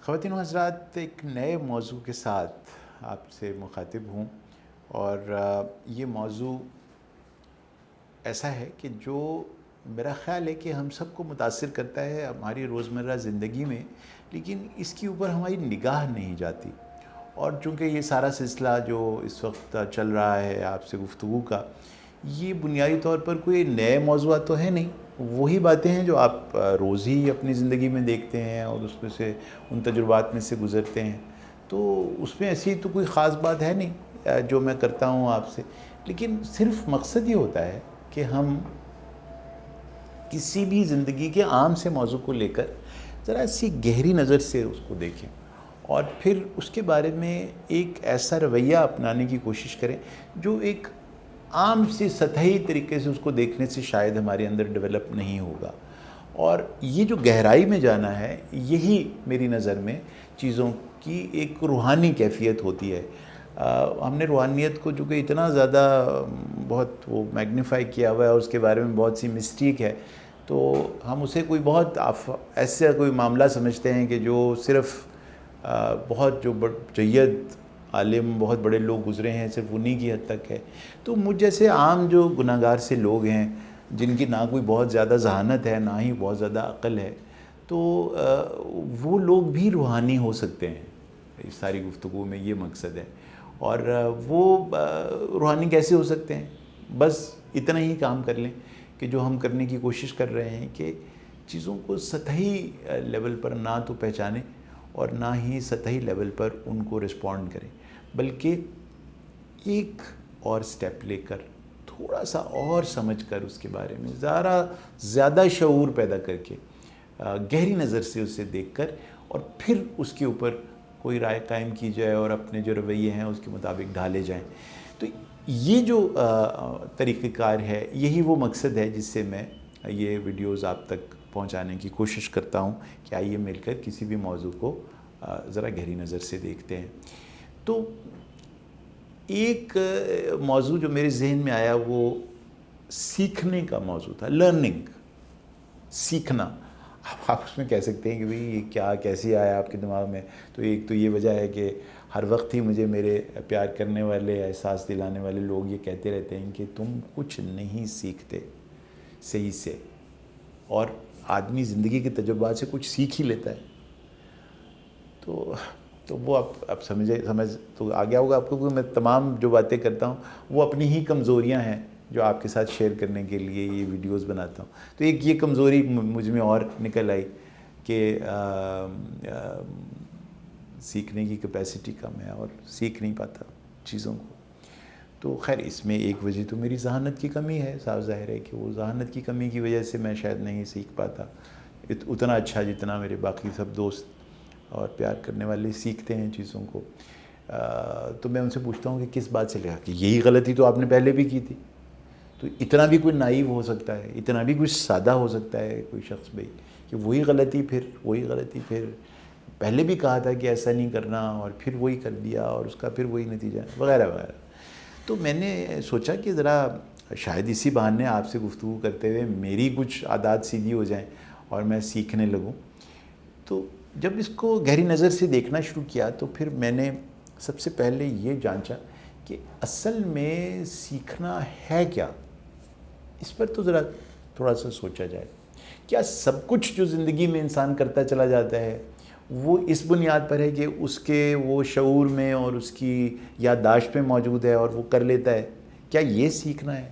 خواتین و حضرات، ایک نئے موضوع کے ساتھ آپ سے مخاطب ہوں، اور یہ موضوع ایسا ہے کہ جو میرا خیال ہے کہ ہم سب کو متاثر کرتا ہے ہماری روزمرہ زندگی میں، لیکن اس کے اوپر ہماری نگاہ نہیں جاتی۔ اور چونکہ یہ سارا سلسلہ جو اس وقت چل رہا ہے آپ سے گفتگو کا، یہ بنیادی طور پر کوئی نئے موضوعات تو ہے نہیں، وہی باتیں ہیں جو آپ روز ہی اپنی زندگی میں دیکھتے ہیں اور اس میں سے ان تجربات میں سے گزرتے ہیں۔ تو اس میں ایسی تو کوئی خاص بات ہے نہیں جو میں کرتا ہوں آپ سے، لیکن صرف مقصد یہ ہوتا ہے کہ ہم کسی بھی زندگی کے عام سے موضوع کو لے کر ذرا سی گہری نظر سے اس کو دیکھیں، اور پھر اس کے بارے میں ایک ایسا رویہ اپنانے کی کوشش کریں جو ایک عام سے سطحی طریقے سے اس کو دیکھنے سے شاید ہمارے اندر ڈیولپ نہیں ہوگا۔ اور یہ جو گہرائی میں جانا ہے، یہی میری نظر میں چیزوں کی ایک روحانی کیفیت ہوتی ہے۔ ہم نے روحانیت کو چونکہ اتنا زیادہ بہت وہ میگنیفائی کیا ہوا ہے اور اس کے بارے میں بہت سی مسٹیک ہے، تو ہم اسے کوئی بہت ایسا کوئی معاملہ سمجھتے ہیں کہ جو صرف بہت جو جید عالم بہت بڑے لوگ گزرے ہیں صرف انہی کی حد تک ہے۔ تو مجھ جیسے عام جو گناہگار سے لوگ ہیں، جن کی نہ کوئی بہت زیادہ ذہانت ہے نہ ہی بہت زیادہ عقل ہے، تو وہ لوگ بھی روحانی ہو سکتے ہیں۔ اس ساری گفتگو میں یہ مقصد ہے۔ اور وہ روحانی کیسے ہو سکتے ہیں؟ بس اتنا ہی کام کر لیں کہ جو ہم کرنے کی کوشش کر رہے ہیں کہ چیزوں کو سطحی لیول پر نہ تو پہچانیں اور نہ ہی سطحی لیول پر ان کو رسپونڈ کریں، بلکہ ایک اور سٹیپ لے کر تھوڑا سا اور سمجھ کر اس کے بارے میں زیادہ شعور پیدا کر کے گہری نظر سے اسے دیکھ کر اور پھر اس کے اوپر کوئی رائے قائم کی جائے اور اپنے جو رویے ہیں اس کے مطابق ڈھالے جائیں۔ تو یہ جو طریقہ کار ہے، یہی وہ مقصد ہے جس سے میں یہ ویڈیوز آپ تک پہنچانے کی کوشش کرتا ہوں کہ آئیے مل کر کسی بھی موضوع کو ذرا گہری نظر سے دیکھتے ہیں۔ تو ایک موضوع جو میرے ذہن میں آیا وہ سیکھنے کا موضوع تھا، لرننگ، سیکھنا۔ اب آپ اس میں کہہ سکتے ہیں کہ بھئی یہ کیا کیسے آیا آپ کے دماغ میں؟ تو ایک تو یہ وجہ ہے کہ ہر وقت ہی مجھے میرے پیار کرنے والے، احساس دلانے والے لوگ یہ کہتے رہتے ہیں کہ تم کچھ نہیں سیکھتے صحیح سے، اور آدمی زندگی کے تجربات سے کچھ سیکھ ہی لیتا ہے۔ تو وہ اب سمجھ تو آ گیا ہوگا آپ کو کہ میں تمام جو باتیں کرتا ہوں وہ اپنی ہی کمزوریاں ہیں جو آپ کے ساتھ شیئر کرنے کے لیے یہ ویڈیوز بناتا ہوں۔ تو ایک یہ کمزوری مجھ میں اور نکل آئی کہ سیکھنے کی کیپیسٹی کم ہے اور سیکھ نہیں پاتا چیزوں کو۔ تو خیر اس میں ایک وجہ تو میری ذہانت کی کمی ہے، صاف ظاہر ہے کہ وہ ذہانت کی کمی کی وجہ سے میں شاید نہیں سیکھ پاتا اتنا اچھا جتنا میرے باقی سب دوست اور پیار کرنے والے سیکھتے ہیں چیزوں کو۔ تو میں ان سے پوچھتا ہوں کہ کس بات سے لگا کہ یہی غلطی تو آپ نے پہلے بھی کی تھی۔ تو اتنا بھی کوئی نائیو ہو سکتا ہے، اتنا بھی کچھ سادہ ہو سکتا ہے کوئی شخص بھائی کہ وہی غلطی پھر پہلے بھی کہا تھا کہ ایسا نہیں کرنا اور پھر وہی کر دیا اور اس کا پھر وہی نتیجہ وغیرہ وغیرہ۔ تو میں نے سوچا کہ ذرا شاید اسی بہانے آپ سے گفتگو کرتے ہوئے میری کچھ عادات سیدھی ہو جائیں اور میں سیکھنے لگوں۔ تو جب اس کو گہری نظر سے دیکھنا شروع کیا تو پھر میں نے سب سے پہلے یہ جانچا کہ اصل میں سیکھنا ہے کیا؟ اس پر تو ذرا تھوڑا سا سوچا جائے۔ کیا سب کچھ جو زندگی میں انسان کرتا چلا جاتا ہے وہ اس بنیاد پر ہے کہ اس کے وہ شعور میں اور اس کی یادداشت میں موجود ہے اور وہ کر لیتا ہے؟ کیا یہ سیکھنا ہے؟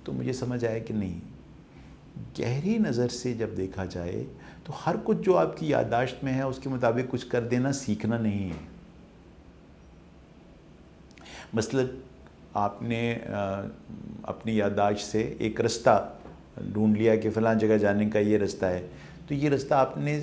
تو مجھے سمجھ آیا کہ نہیں، گہری نظر سے جب دیکھا جائے تو ہر کچھ جو آپ کی یادداشت میں ہے اس کے مطابق کچھ کر دینا سیکھنا نہیں ہے۔ مثلا آپ نے اپنی یادداشت سے ایک رستہ ڈھونڈ لیا کہ فلاں جگہ جانے کا یہ رستہ ہے، تو یہ رستہ آپ نے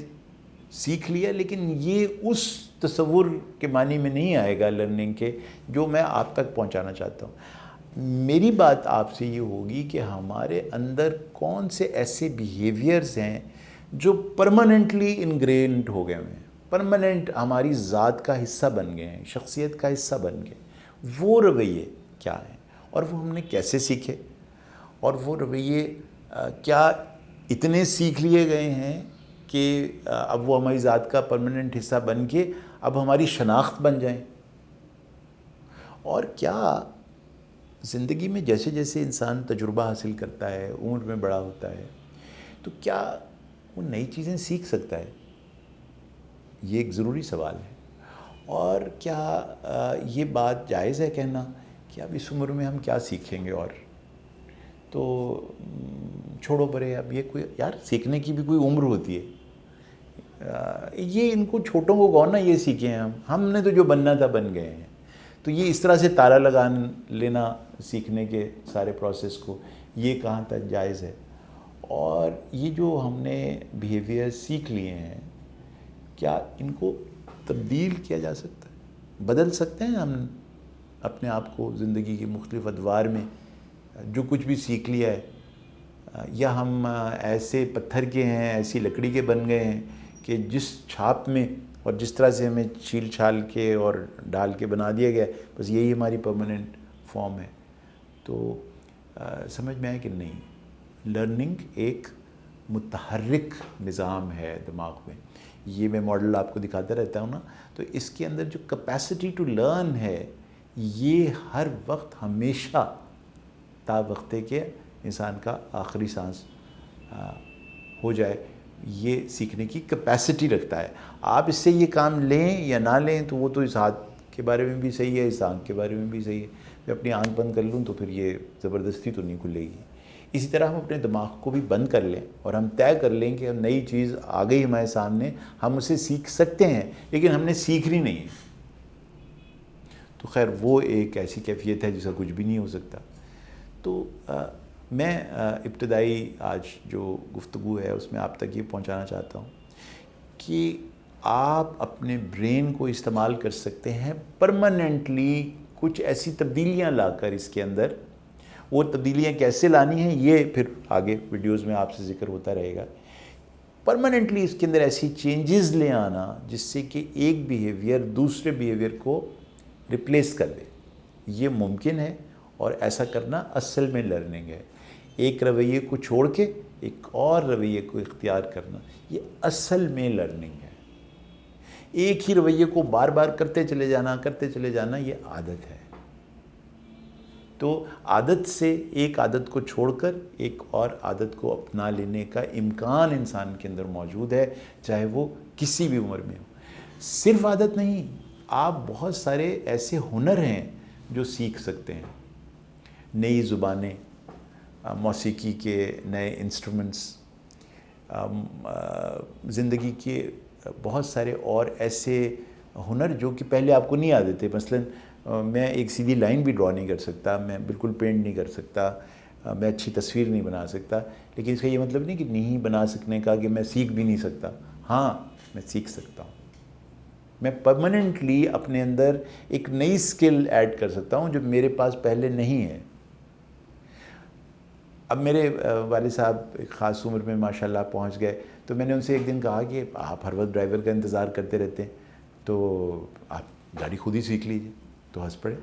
سیکھ لیا، لیکن یہ اس تصور کے معنی میں نہیں آئے گا لرننگ کے جو میں آپ تک پہنچانا چاہتا ہوں۔ میری بات آپ سے یہ ہوگی کہ ہمارے اندر کون سے ایسے بیہیویئرز ہیں جو پرماننٹلی انگرینڈ ہو گئے ہیں، پرماننٹ ہماری ذات کا حصہ بن گئے ہیں، شخصیت کا حصہ بن گئے۔ وہ رویے کیا ہیں اور وہ ہم نے کیسے سیکھے، اور وہ رویے کیا اتنے سیکھ لیے گئے ہیں کہ اب وہ ہماری ذات کا پرماننٹ حصہ بن کے اب ہماری شناخت بن جائیں؟ اور کیا زندگی میں جیسے جیسے انسان تجربہ حاصل کرتا ہے، عمر میں بڑا ہوتا ہے، تو کیا وہ نئی چیزیں سیکھ سکتا ہے؟ یہ ایک ضروری سوال ہے۔ اور کیا یہ بات جائز ہے کہنا کہ اب اس عمر میں ہم کیا سیکھیں گے؟ اور تو چھوڑو پرے، اب یہ کوئی یار سیکھنے کی بھی کوئی عمر ہوتی ہے۔ یہ ان کو چھوٹوں کو کون نا یہ سیکھیں، ہم نے تو جو بننا تھا بن گئے ہیں۔ تو یہ اس طرح سے تالا لگا لینا سیکھنے کے سارے پروسیس کو، یہ کہاں تک جائز ہے؟ اور یہ جو ہم نے بیہیویئر سیکھ لیے ہیں، کیا ان کو تبدیل کیا جا سکتا ہے؟ بدل سکتے ہیں ہم اپنے آپ کو زندگی کے مختلف ادوار میں جو کچھ بھی سیکھ لیا ہے؟ یا ہم ایسے پتھر کے ہیں، ایسی لکڑی کے بن گئے ہیں کہ جس چھاپ میں اور جس طرح سے ہمیں چھیل چھال کے اور ڈال کے بنا دیا گیا بس یہی ہماری پرماننٹ فارم ہے؟ تو سمجھ میں آئے کہ نہیں، لرننگ ایک متحرک نظام ہے دماغ میں۔ یہ میں ماڈل آپ کو دکھاتا رہتا ہوں نا، تو اس کے اندر جو کیپیسٹی ٹو لرن ہے، یہ ہر وقت ہمیشہ تا وقتے کہ انسان کا آخری سانس ہو جائے، یہ سیکھنے کی کیپیسٹی رکھتا ہے۔ آپ اس سے یہ کام لیں یا نہ لیں تو وہ تو اس ہاتھ کے بارے میں بھی صحیح ہے، اس آنکھ کے بارے میں بھی صحیح ہے۔ میں اپنی آنکھ بند کر لوں تو پھر یہ زبردستی تو نہیں کھلے گی۔ اسی طرح ہم اپنے دماغ کو بھی بند کر لیں اور ہم طے کر لیں کہ نئی چیز آ گئی ہمارے سامنے، ہم اسے سیکھ سکتے ہیں لیکن ہم نے سیکھنی نہیں ہے، تو خیر وہ ایک ایسی کیفیت ہے جس کا کچھ بھی نہیں ہو سکتا۔ تو میں ابتدائی آج جو گفتگو ہے اس میں آپ تک یہ پہنچانا چاہتا ہوں کہ آپ اپنے برین کو استعمال کر سکتے ہیں پرماننٹلی کچھ ایسی تبدیلیاں لا کر اس کے اندر۔ وہ تبدیلیاں کیسے لانی ہیں یہ پھر آگے ویڈیوز میں آپ سے ذکر ہوتا رہے گا۔ پرماننٹلی اس کے اندر ایسی چینجز لے آنا جس سے کہ ایک بیہیویئر دوسرے بیہیویئر کو ریپلیس کر دے، یہ ممکن ہے، اور ایسا کرنا اصل میں لرننگ ہے۔ ایک رویے کو چھوڑ کے ایک اور رویے کو اختیار کرنا، یہ اصل میں لرننگ ہے۔ ایک ہی رویے کو بار بار کرتے چلے جانا یہ عادت ہے۔ تو عادت سے ایک عادت کو چھوڑ کر ایک اور عادت کو اپنا لینے کا امکان انسان کے اندر موجود ہے، چاہے وہ کسی بھی عمر میں ہو۔ صرف عادت نہیں، آپ بہت سارے ایسے ہنر ہیں جو سیکھ سکتے ہیں، نئی زبانیں، موسیقی کے نئے انسٹرومنٹس، زندگی کے بہت سارے اور ایسے ہنر جو کہ پہلے آپ کو نہیں آتے تھے۔ مثلاً میں ایک سیدھی لائن بھی ڈرا نہیں کر سکتا، میں بالکل پینٹ نہیں کر سکتا، میں اچھی تصویر نہیں بنا سکتا، لیکن اس کا یہ مطلب نہیں کہ نہیں بنا سکنے کا کہ میں سیکھ بھی نہیں سکتا۔ ہاں، میں سیکھ سکتا ہوں، میں پرماننٹلی اپنے اندر ایک نئی سکل ایڈ کر سکتا ہوں جو میرے پاس پہلے نہیں ہے۔ اب میرے والد صاحب ایک خاص عمر میں ماشاءاللہ پہنچ گئے، تو میں نے ان سے ایک دن کہا کہ آپ ہر وقت ڈرائیور کا انتظار کرتے رہتے ہیں، تو آپ گاڑی خود ہی سیکھ لیجیے۔ تو ہنس پڑے،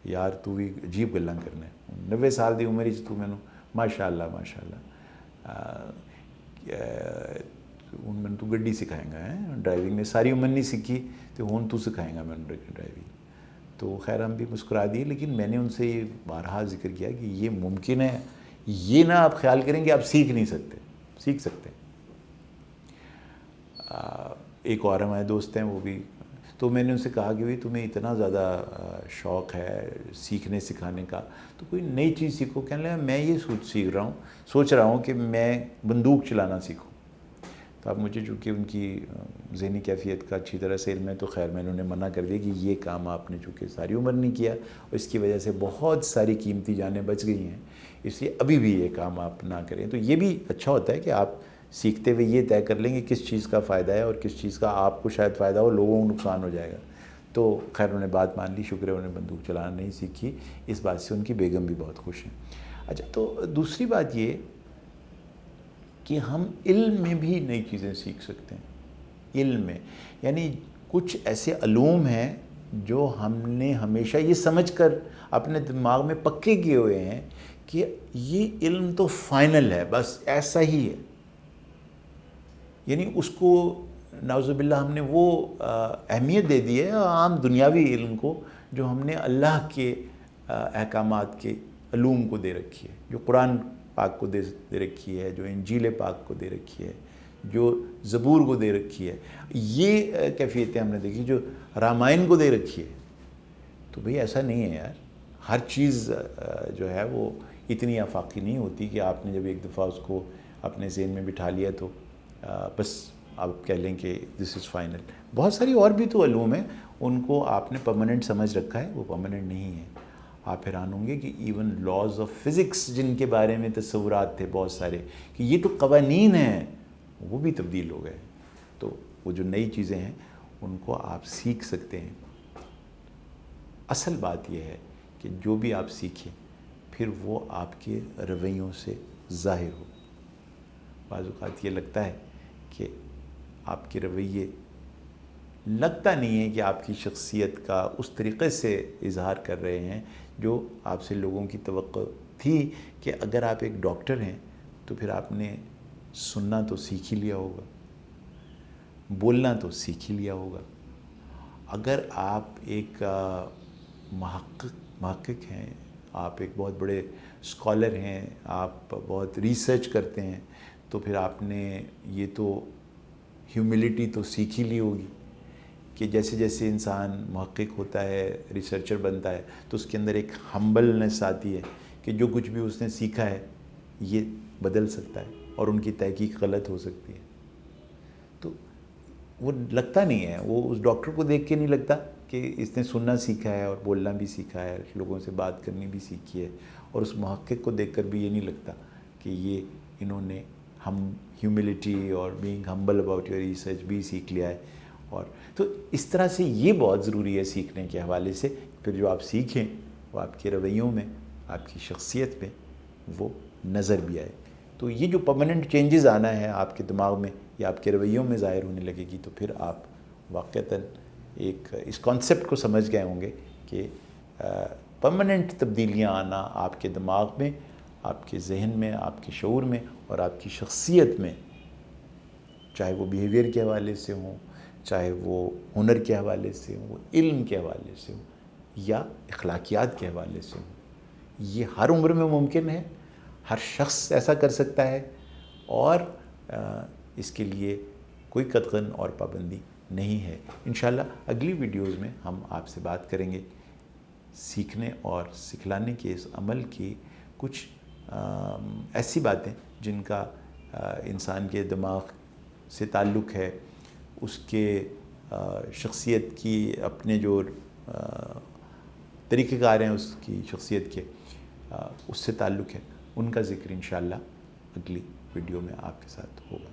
یار تو بھی عجیب گلاں کرنا ہے، 90 سال دی عمر تو میں ماشاءاللہ ہوں میں تو گڈی سکھائیں گا، ڈرائیونگ نے ساری عمر نہیں سیکھی تو ہوں تو سکھائیں گا میں ڈرائیونگ۔ تو خیر ہم بھی مسکرا دیے، لیکن میں نے ان سے یہ بارہا ذکر کیا کہ یہ ممکن ہے، یہ نہ آپ خیال کریں کہ آپ سیکھ نہیں سکتے، سیکھ سکتے ہیں۔ ایک اور ہمارے دوست ہیں، وہ بھی، تو میں نے ان سے کہا کہ بھئی تمہیں اتنا زیادہ شوق ہے سیکھنے سکھانے کا تو کوئی نئی چیز سیکھو۔ کہنے لگا میں یہ سوچ رہا ہوں کہ میں بندوق چلانا سیکھوں۔ تو اب مجھے چونکہ ان کی ذہنی کیفیت کا اچھی طرح سے علم ہے، تو خیر میں نے انہیں منع کر دیا کہ یہ کام آپ نے چونکہ ساری عمر نہیں کیا اور اس کی وجہ سے بہت ساری قیمتی جانیں بچ گئی ہیں، اس لیے ابھی بھی یہ کام آپ نہ کریں۔ تو یہ بھی اچھا ہوتا ہے کہ آپ سیکھتے ہوئے یہ طے کر لیں کہ کس چیز کا فائدہ ہے اور کس چیز کا آپ کو شاید فائدہ ہو، لوگوں کو نقصان ہو جائے گا۔ تو خیر انہوں نے بات مان لی، شکر ہے انہیں بندوق چلانا نہیں سیکھی، اس بات سے ان کی بیگم بھی بہت خوش ہیں۔ اچھا، تو دوسری بات یہ کہ ہم علم میں بھی نئی چیزیں سیکھ سکتے ہیں۔ علم میں یعنی کچھ ایسے علوم ہیں جو ہم نے ہمیشہ یہ سمجھ کر اپنے دماغ میں پکے کیے ہوئے ہیں کہ یہ علم تو فائنل ہے، بس ایسا ہی ہے، یعنی اس کو نعوذ باللہ ہم نے وہ اہمیت دے دی ہے عام دنیاوی علم کو جو ہم نے اللہ کے احکامات کے علوم کو دے رکھی ہے، جو قرآن پاک کو دے رکھی ہے، جو انجیل پاک کو دے رکھی ہے، جو زبور کو دے رکھی ہے. یہ کیفیتیں ہم نے دیکھی جو رامائن کو دے رکھی ہے. تو بھئی ایسا نہیں ہے یار، ہر چیز جو ہے وہ اتنی آفاقی نہیں ہوتی کہ آپ نے جب ایک دفعہ اس کو اپنے ذہن میں بٹھا لیا تو بس آپ کہہ لیں کہ دس از فائنل. بہت ساری اور بھی تو علوم ہیں، ان کو آپ نے پرماننٹ سمجھ رکھا ہے، وہ پرماننٹ نہیں ہے. آپ حیران ہوں گے کہ ایون لاز آف فزکس جن کے بارے میں تصورات تھے بہت سارے کہ یہ تو قوانین ہیں، وہ بھی تبدیل ہو گئے. تو وہ جو نئی چیزیں ہیں ان کو آپ سیکھ سکتے ہیں. اصل بات یہ ہے کہ جو بھی آپ سیکھیں پھر وہ آپ کے رویوں سے ظاہر ہو. بعض اوقات یہ لگتا ہے کہ آپ کے رویے لگتا نہیں ہے کہ آپ کی شخصیت کا اس طریقے سے اظہار کر رہے ہیں جو آپ سے لوگوں کی توقع تھی کہ اگر آپ ایک ڈاکٹر ہیں تو پھر آپ نے سننا تو سیکھ ہی لیا ہوگا، بولنا تو سیکھ ہی لیا ہوگا. اگر آپ ایک محقق ہیں، آپ ایک بہت بڑے اسکالر ہیں، آپ بہت ریسرچ کرتے ہیں، تو پھر آپ نے یہ تو ہیوملٹی تو سیکھ ہی لی ہوگی کہ جیسے جیسے انسان محقق ہوتا ہے، ریسرچر بنتا ہے، تو اس کے اندر ایک ہمبلنس آتی ہے کہ جو کچھ بھی اس نے سیکھا ہے یہ بدل سکتا ہے اور ان کی تحقیق غلط ہو سکتی ہے. تو وہ لگتا نہیں ہے، وہ اس ڈاکٹر کو دیکھ کے نہیں لگتا کہ اس نے سننا سیکھا ہے اور بولنا بھی سیکھا ہے، لوگوں سے بات کرنی بھی سیکھی ہے. اور اس محقق کو دیکھ کر بھی یہ نہیں لگتا کہ یہ انہوں نے ہیوملٹی اور being humble about your research بھی سیکھ لیا ہے. اور تو اس طرح سے یہ بہت ضروری ہے سیکھنے کے حوالے سے. پھر جو آپ سیکھیں وہ آپ کے رویوں میں، آپ کی شخصیت میں وہ نظر بھی آئے. تو یہ جو پرماننٹ چینجز آنا ہے آپ کے دماغ میں یا آپ کے رویوں میں ظاہر ہونے لگے گی، تو پھر آپ واقعتاً ایک اس کانسیپٹ کو سمجھ گئے ہوں گے کہ پرماننٹ تبدیلیاں آنا آپ کے دماغ میں، آپ کے ذہن میں، آپ کے شعور میں اور آپ کی شخصیت میں، چاہے وہ بیہیویئر کے حوالے سے ہوں، چاہے وہ ہنر کے حوالے سے ہوں، علم کے حوالے سے ہوں یا اخلاقیات کے حوالے سے ہوں، یہ ہر عمر میں ممکن ہے. ہر شخص ایسا کر سکتا ہے اور اس کے لیے کوئی قطعاً اور پابندی نہیں ہے. انشاءاللہ اگلی ویڈیوز میں ہم آپ سے بات کریں گے سیکھنے اور سکھلانے کے اس عمل کی کچھ ایسی باتیں جن کا انسان کے دماغ سے تعلق ہے، اس کے شخصیت کی اپنے جو طریقہ کار ہیں اس کی شخصیت کے، اس سے تعلق ہے. ان کا ذکر انشاءاللہ اگلی ویڈیو میں آپ کے ساتھ ہوگا.